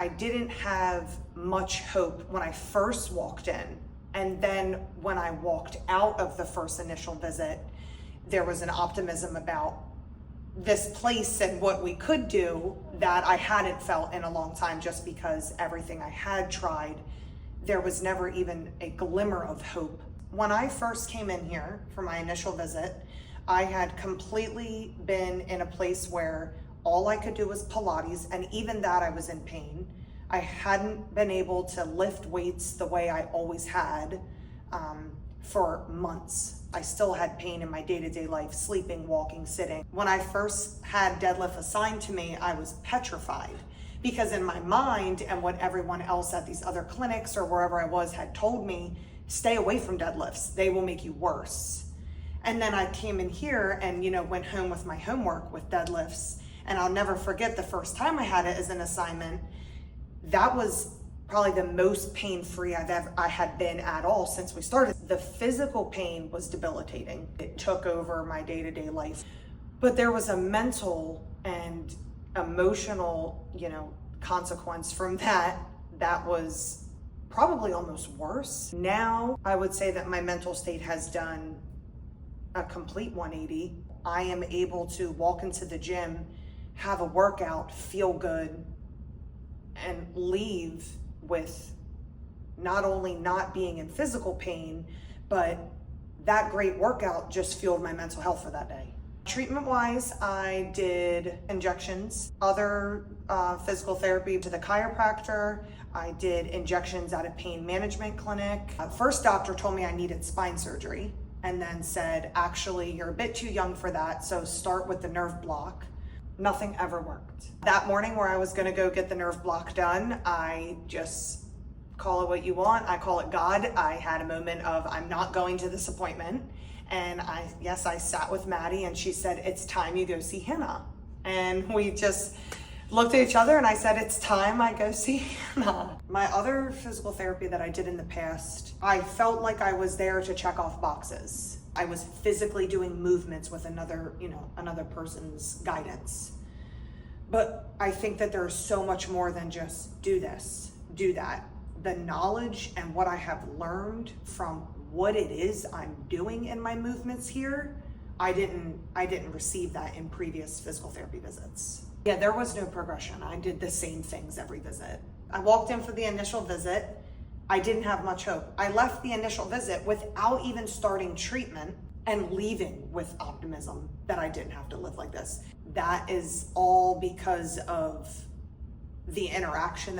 I didn't have much hope when I first walked in. And then when I walked out of the first initial visit, there was an optimism about this place and what we could do that I hadn't felt in a long time, just because everything I had tried, there was never even a glimmer of hope. When I first came in here for my initial visit, I had completely been in a place where all I could do was Pilates, and even that I was in pain. I hadn't been able to lift weights the way I always had for months. I still had pain in my day-to-day life, sleeping, walking, sitting. When I first had deadlift assigned to me, I was petrified, because in my mind and what everyone else at these other clinics or wherever I was had told me, stay away from deadlifts, they will make you worse. And then I came in here and went home with my homework with deadlifts. And I'll never forget the first time I had it as an assignment. That was probably the most pain-free I had been at all since we started. The physical pain was debilitating. It took over my day-to-day life. But there was a mental and emotional, consequence from that was probably almost worse. Now, I would say that my mental state has done a complete 180. I am able to walk into the gym, have a workout, feel good, and leave with not only not being in physical pain, but that great workout just fueled my mental health for that day. Treatment-wise, I did injections, other physical therapy to the chiropractor. I did injections at a pain management clinic. First doctor told me I needed spine surgery, and then said, actually, you're a bit too young for that, so start with the nerve block. Nothing ever worked. That morning where I was gonna go get the nerve block done, I just, call it what you want, I call it God. I had a moment of, I'm not going to this appointment. And I sat with Maddie and she said, it's time you go see Hannah. And we just looked at each other and I said, it's time I go see Hannah. My other physical therapy that I did in the past, I felt like I was there to check off boxes. I was physically doing movements with another person's guidance. But I think that there's so much more than just do this, do that. The knowledge and what I have learned from what it is I'm doing in my movements here, I didn't receive that in previous physical therapy visits. Yeah, there was no progression. I did the same things every visit. I walked in for the initial visit. I didn't have much hope. I left the initial visit without even starting treatment and leaving with optimism that I didn't have to live like this. That is all because of the interaction